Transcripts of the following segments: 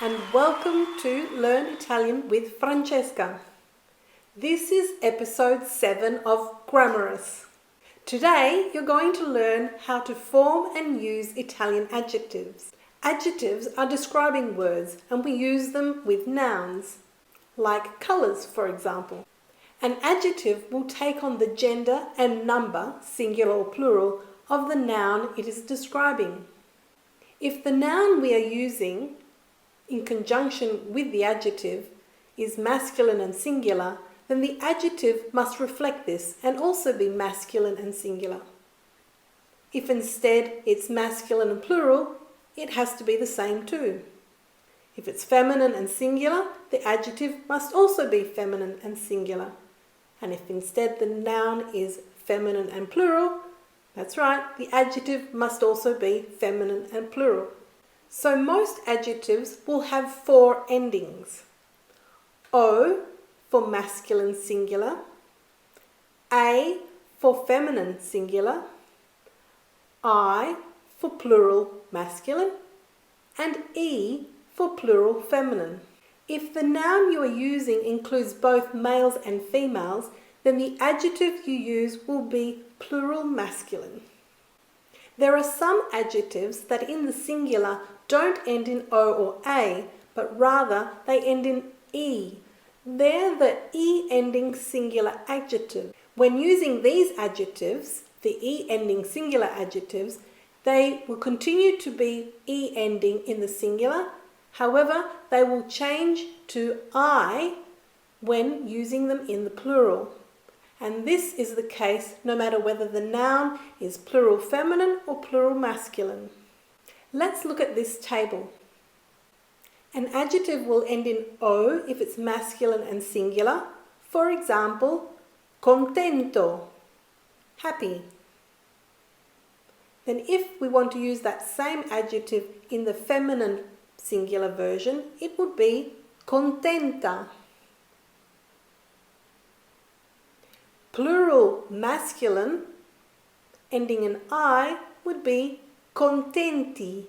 and welcome to Learn Italian with Francesca. This is episode 7 of Grammarus. Today you're going to learn how to form and use Italian adjectives. Adjectives are describing words and we use them with nouns, like colours for example. An adjective will take on the gender and number, singular or plural, of the noun it is describing. If the noun we are using in conjunction with the adjective is masculine and singular, then the adjective must reflect this and also be masculine and singular. If instead it's masculine and plural, it has to be the same too. If it's feminine and singular, the adjective must also be feminine and singular. And if instead the noun is feminine and plural, that's right, the adjective must also be feminine and plural. So most adjectives will have 4 endings. O for masculine singular, A for feminine singular, I for plural masculine, and E for plural feminine. If the noun you are using includes both males and females, then the adjective you use will be plural masculine. There are some adjectives that in the singular don't end in O or A, but rather they end in E. They're the E ending singular adjective. When using these adjectives, the E ending singular adjectives, they will continue to be E ending in the singular. However, they will change to I when using them in the plural. And this is the case no matter whether the noun is plural feminine or plural masculine. Let's look at this table. An adjective will end in O if it's masculine and singular. For example, contento, happy. Then if we want to use that same adjective in the feminine singular version, it would be contenta. Plural masculine ending in I would be contenti.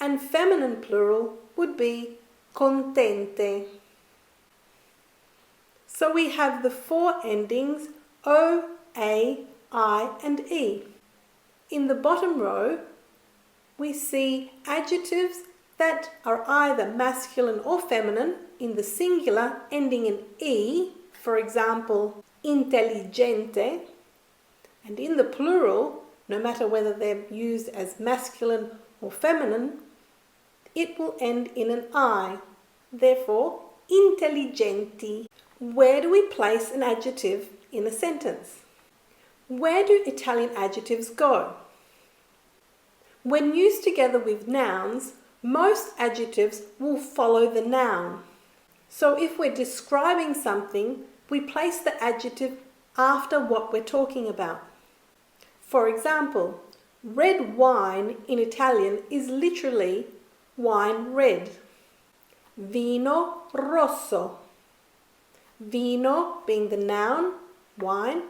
And feminine plural would be contente. So we have the 4 endings O, A, I and E. In the bottom row, we see adjectives that are either masculine or feminine in the singular ending in E, for example, intelligente, and in the plural, no matter whether they're used as masculine or feminine, it will end in an I, therefore, intelligenti. Where do we place an adjective in a sentence? Where do Italian adjectives go? When used together with nouns, most adjectives will follow the noun. So if we're describing something, we place the adjective after what we're talking about. For example, red wine in Italian is literally wine red. Vino rosso. Vino being the noun, wine,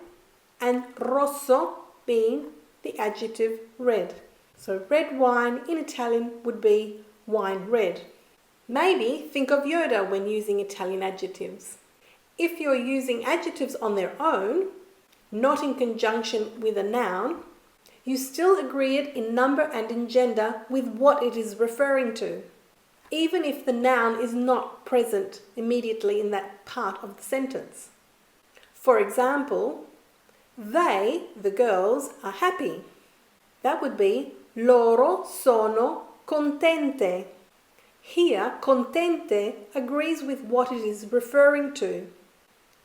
and rosso being the adjective red. So red wine in Italian would be wine red. Maybe think of Yoda when using Italian adjectives. If you're using adjectives on their own, not in conjunction with a noun, you still agree it in number and in gender with what it is referring to, even if the noun is not present immediately in that part of the sentence. For example, they, the girls, are happy. That would be loro sono contente. Here, contente agrees with what it is referring to,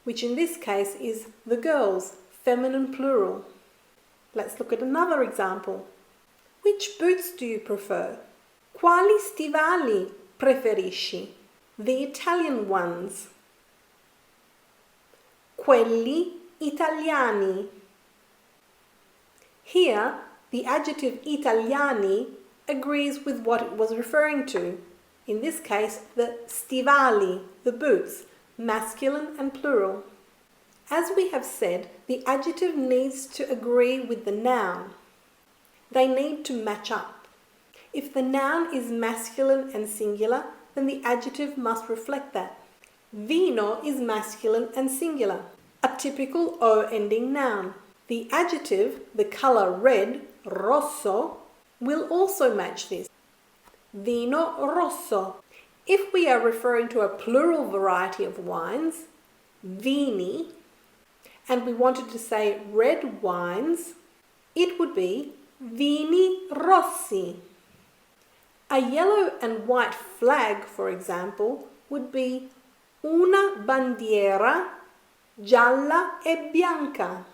which in this case is the girls, feminine plural. Let's look at another example. Which boots do you prefer? Quali stivali preferisci? The Italian ones. Quelli italiani. Here, the adjective italiani agrees with what it was referring to. In this case, the stivali, the boots, masculine and plural. As we have said, the adjective needs to agree with the noun. They need to match up. If the noun is masculine and singular, then the adjective must reflect that. Vino is masculine and singular, a typical O ending noun. The adjective, the colour red, rosso, will also match this. Vino rosso. If we are referring to a plural variety of wines, vini, and we wanted to say red wines, it would be vini rossi. A yellow and white flag, for example, would be una bandiera gialla e bianca.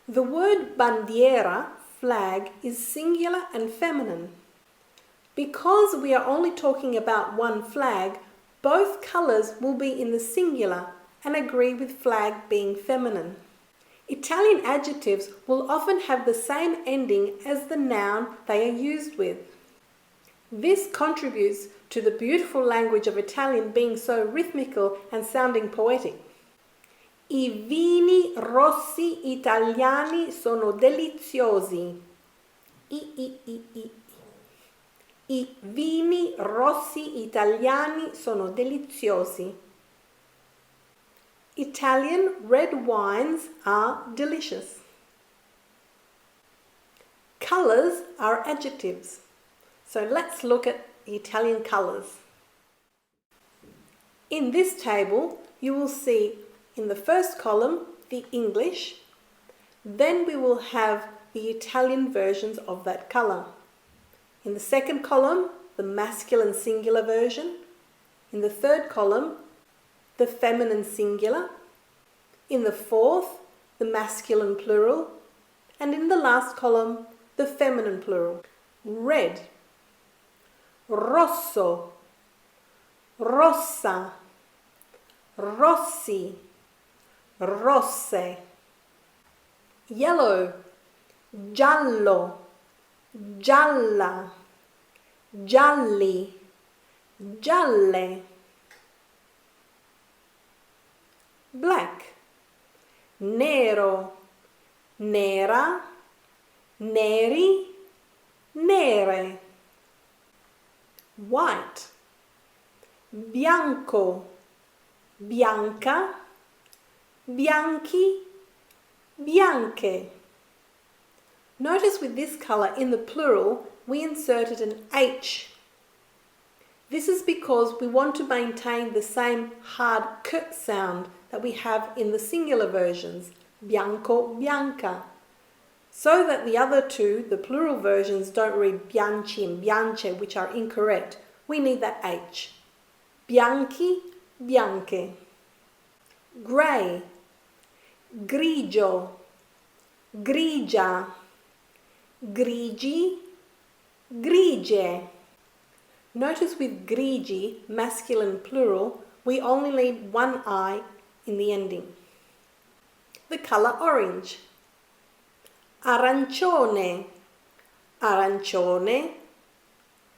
The word bandiera, flag, is singular and feminine. Because we are only talking about one flag, both colours will be in the singular and agree with flag being feminine. Italian adjectives will often have the same ending as the noun they are used with. This contributes to the beautiful language of Italian being so rhythmical and sounding poetic. I vini rossi italiani sono deliziosi. I vini rossi italiani sono deliziosi. Italian red wines are delicious. Colours are adjectives. So let's look at the Italian colours. In this table, you will see in the first column the English, then we will have the Italian versions of that colour. In the second column, the masculine singular version. In the third column, the feminine singular. In the fourth, the masculine plural. And in the last column, the feminine plural. Red, rosso, rossa, rossi, rosse. Yellow, giallo, gialla, gialli, gialle. Black, nero, nera, neri, nere. White, bianco, bianca, bianchi, bianche. Notice with this colour in the plural we inserted an H. This is because we want to maintain the same hard k sound that we have in the singular versions, bianco, bianca, so that the other two, the plural versions, don't read bianchi and biance, which are incorrect. We need that H. Bianchi, bianche. Grey, grigio, grigia, grigi, grigie. Notice with grigi, masculine plural, we only need one I in the ending. The colour orange. Arancione, arancione,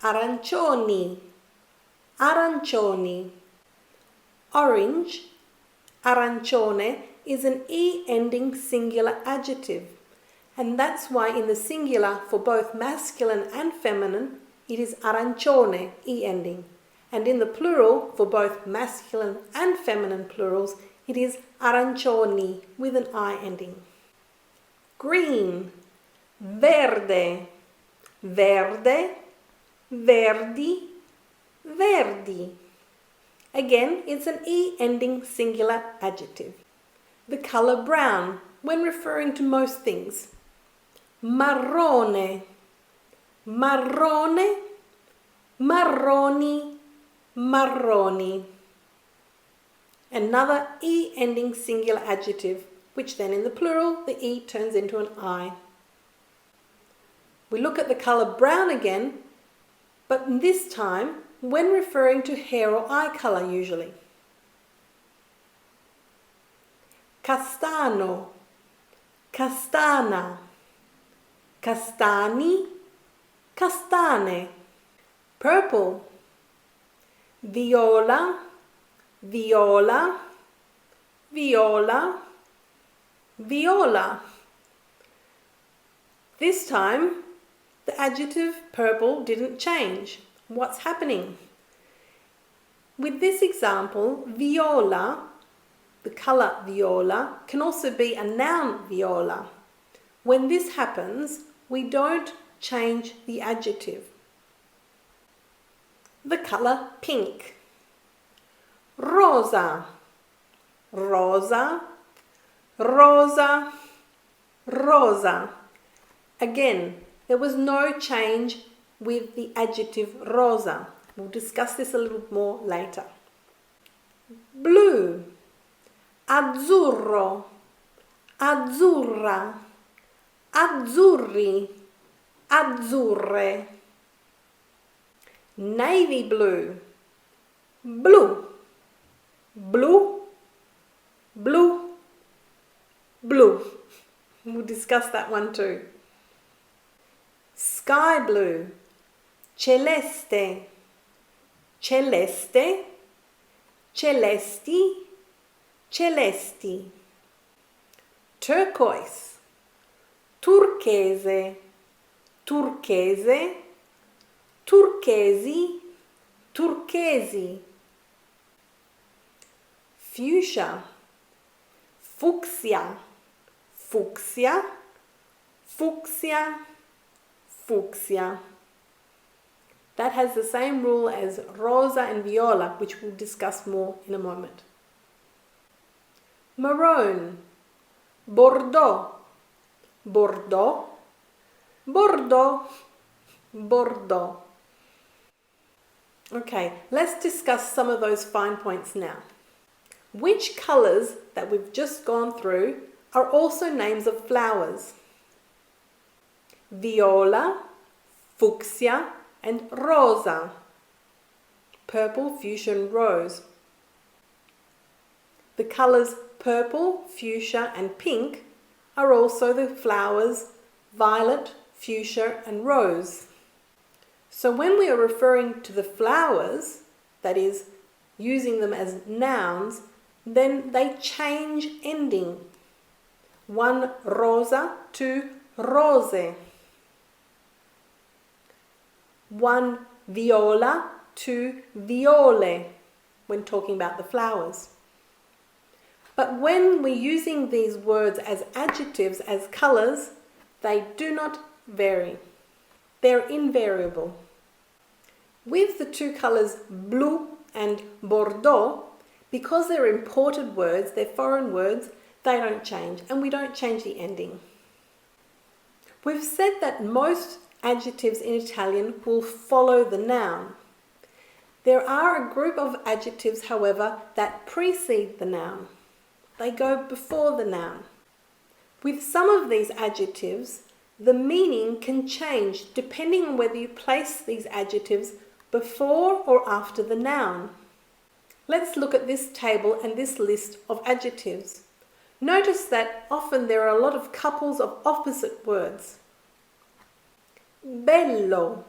arancioni, arancioni. Orange, arancione, is an E ending singular adjective, and that's why in the singular for both masculine and feminine it is arancione, E ending, and in the plural for both masculine and feminine plurals it is arancioni with an I ending. Green, verde, verde, verdi, verdi. Again, it's an E ending singular adjective. The colour brown, when referring to most things. Marrone, marrone, marroni, marroni. Another E ending singular adjective, which then in the plural, the E turns into an I. We look at the colour brown again, but this time when referring to hair or eye colour usually. Castano, castana, castani, castane. Purple, viola, viola, viola, viola. This time the adjective purple didn't change. What's happening? With this example, viola, the colour viola, can also be a noun viola. When this happens, we don't change the adjective. The colour pink. Rosa, rosa, rosa, rosa. Again, there was no change with the adjective rosa. We'll discuss this a little more later. Blue, azzurro, azzurra, azzurri, azzurre. Navy blue, blue, blue, blue, blue. We'll discuss that one too. Sky blue, celeste, celeste, celesti, celesti. Turquoise, turchese, turchese, turchesi, turchesi. Fuchsia, fucsia, fucsia, fucsia, fucsia. That has the same rule as rosa and viola, which we'll discuss more in a moment. Maroon, bordeaux, bordeaux, bordeaux, bordeaux. Okay, let's discuss some of those fine points now. Which colours that we've just gone through are also names of flowers? Viola, fucsia, and rosa. Purple, fuchsia, and rose. The colours purple, fuchsia, and pink are also the flowers violet, fuchsia, and rose. So when we are referring to the flowers, that is, using them as nouns, then they change ending. One rosa to rose. One viola to viole when talking about the flowers. But when we're using these words as adjectives, as colours, they do not vary. They're invariable. With the two colours blue and bordeaux, because they're imported words, they're foreign words, they don't change, and we don't change the ending. We've said that most adjectives in Italian will follow the noun. There are a group of adjectives, however, that precede the noun. They go before the noun. With some of these adjectives, the meaning can change depending on whether you place these adjectives before or after the noun. Let's look at this table and this list of adjectives. Notice that often there are a lot of couples of opposite words. Bello,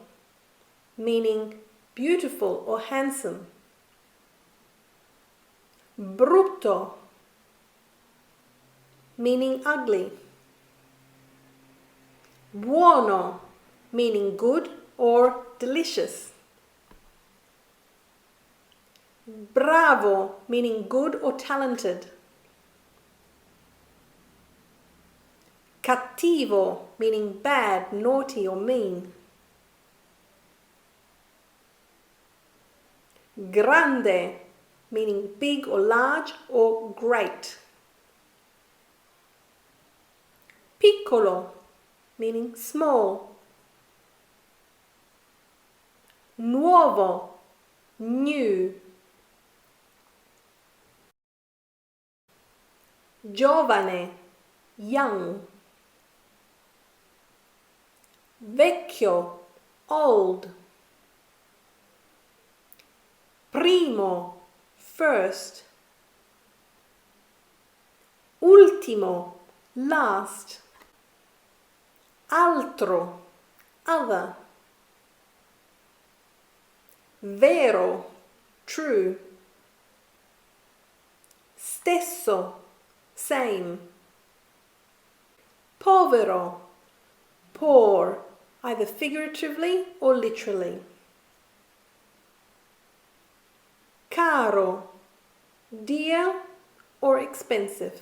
meaning beautiful or handsome. Brutto, meaning ugly. Buono, meaning good or delicious. Bravo, meaning good or talented. Cattivo, meaning bad, naughty or mean. Grande, meaning big or large or great. Piccolo, meaning small. Nuovo, new. Giovane, young. Vecchio, old. Primo, first. Ultimo, last. Altro, other. Vero, true. Stesso, same. Povero, poor, either figuratively or literally. Caro, dear or expensive.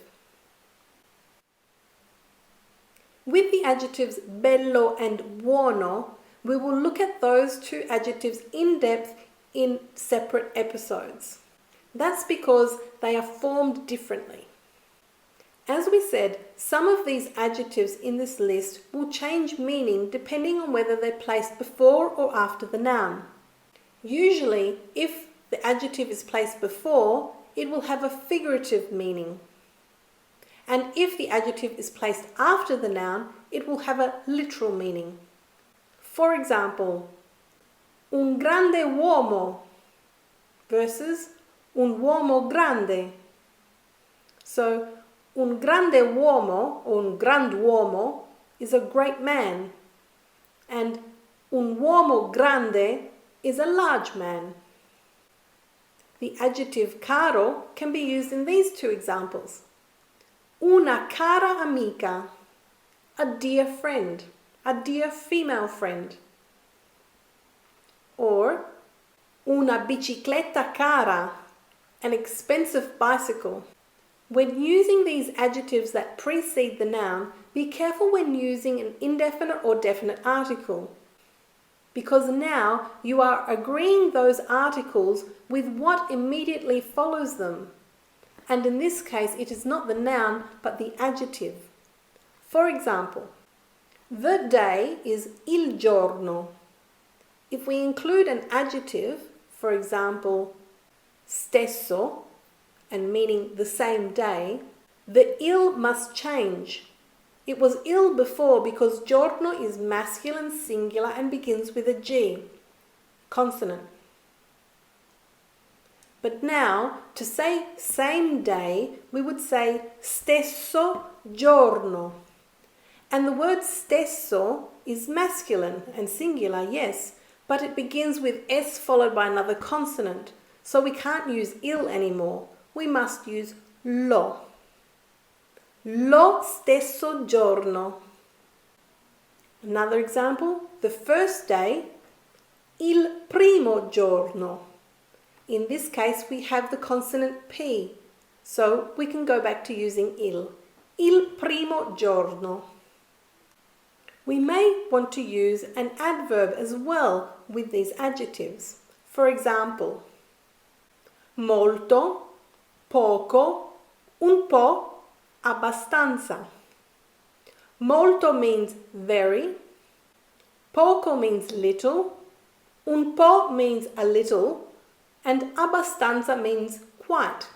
With the adjectives bello and buono, we will look at those two adjectives in depth in separate episodes. That's because they are formed differently. As we said, some of these adjectives in this list will change meaning depending on whether they're placed before or after the noun. Usually, if the adjective is placed before, it will have a figurative meaning. And if the adjective is placed after the noun, it will have a literal meaning. For example, un grande uomo versus un uomo grande. So, un grande uomo or un grand'uomo is a great man, and un uomo grande is a large man. The adjective caro can be used in these two examples. Una cara amica, a dear friend, a dear female friend. Or una bicicletta cara, an expensive bicycle. When using these adjectives that precede the noun, be careful when using an indefinite or definite article, because now you are agreeing those articles with what immediately follows them. And in this case, it is not the noun, but the adjective. For example, the day is il giorno. If we include an adjective, for example, stesso, and meaning the same day, the il must change. It was il before because giorno is masculine, singular, and begins with a G, consonant. But now, to say same day, we would say stesso giorno. And the word stesso is masculine and singular, yes, but it begins with S followed by another consonant. So we can't use il anymore. We must use lo. Lo stesso giorno. Another example, the first day, il primo giorno. In this case, we have the consonant P, so we can go back to using il primo giorno. We may want to use an adverb as well with these adjectives. For example, molto, poco, un po', abbastanza. Molto means very, poco means little, un po' means a little, and abbastanza means quite.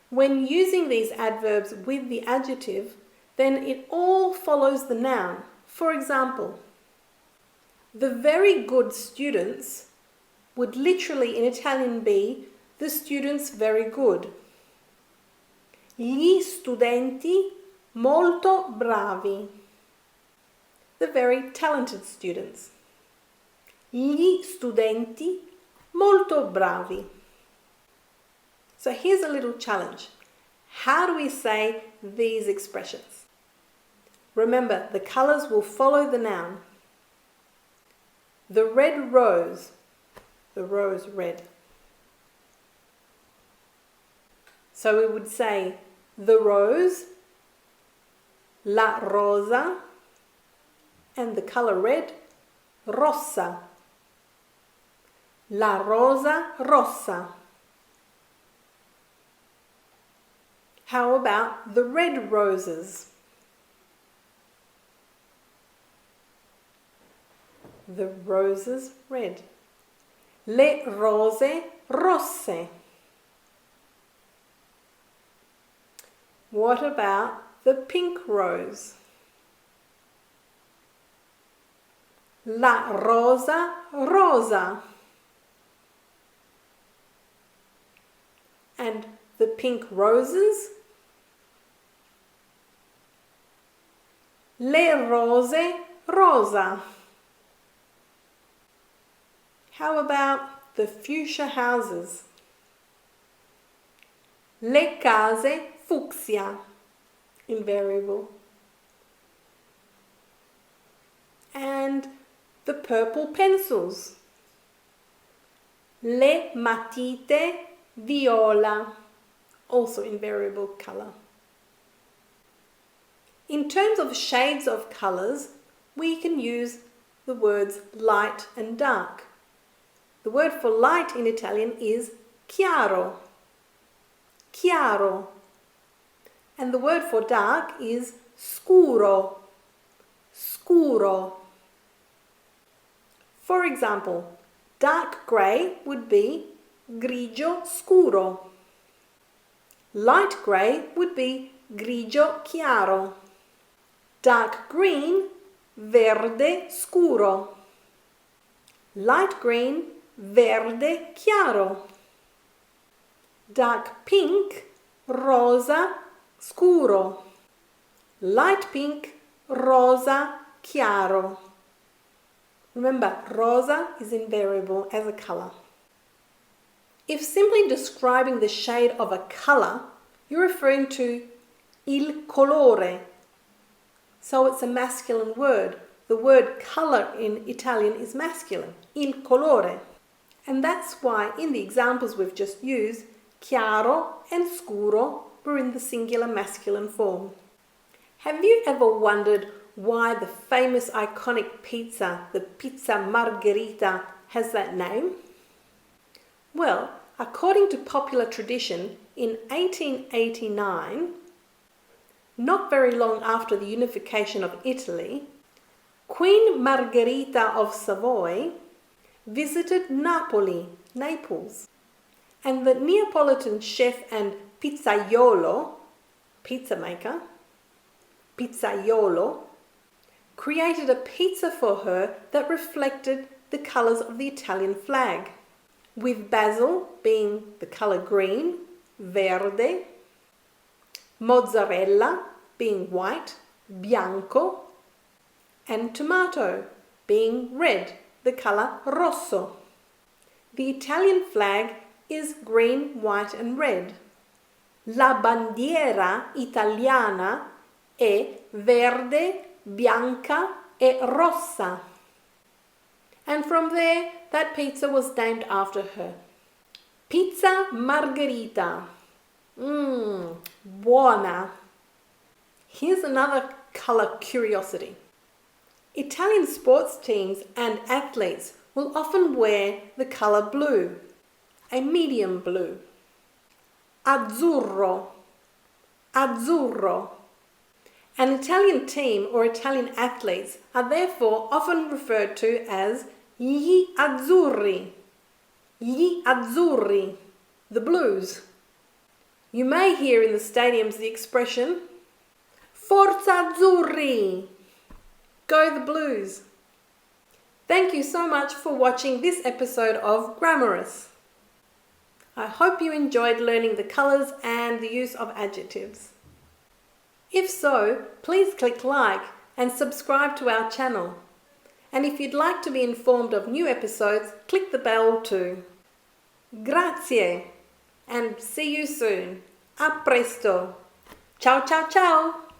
When using these adverbs with the adjective, then it all follows the noun. For example, the very good students would literally in Italian be the students very good. Gli studenti molto bravi. The very talented students. Gli studenti molto bravi. So here's a little challenge. How do we say these expressions? Remember, the colours will follow the noun. The red rose, the rose red. So we would say the rose, la rosa, and the colour red, rossa. La rosa rossa. How about the red roses? The roses red. Le rose rosse. What about the pink rose? La rosa rosa. And the pink roses? Le rose rosa. How about the fuchsia houses? Le case fucsia. Invariable. and the purple pencils. Le matite viola, also in variable colour. In terms of shades of colours, we can use the words light and dark. The word for light in Italian is chiaro, chiaro. And the word for dark is scuro, scuro. For example, dark grey would be grigio scuro. Light grey would be grigio chiaro. Dark green, verde scuro. Light green, verde chiaro. Dark pink, rosa scuro. Light pink, rosa chiaro. Remember, rosa is invariable as a colour. If simply describing the shade of a colour, you're referring to il colore. So it's a masculine word. The word colour in Italian is masculine, il colore. And that's why in the examples we've just used, chiaro and scuro were in the singular masculine form. Have you ever wondered why the famous iconic pizza, the pizza margherita, has that name? Well, according to popular tradition, in 1889, not very long after the unification of Italy, Queen Margherita of Savoy visited Napoli, Naples, and the Neapolitan chef and pizzaiolo, pizza maker, pizzaiolo, created a pizza for her that reflected the colours of the Italian flag, with basil being the colour green, verde, mozzarella being white, bianco, and tomato being red, the colour rosso. The Italian flag is green, white and red. La bandiera italiana è verde, bianca e rossa. And from there, that pizza was named after her. Pizza margherita. Buona. Here's another colour curiosity. Italian sports teams and athletes will often wear the colour blue, a medium blue. Azzurro, azzurro. An Italian team or Italian athletes are therefore often referred to as gli azzurri, the blues. You may hear in the stadiums the expression, Forza Azzurri, go the Blues. Thank you so much for watching this episode of Grammarus. I hope you enjoyed learning the colours and the use of adjectives. If so, please click like and subscribe to our channel. And if you'd like to be informed of new episodes, click the bell too. Grazie and see you soon. A presto. Ciao ciao ciao.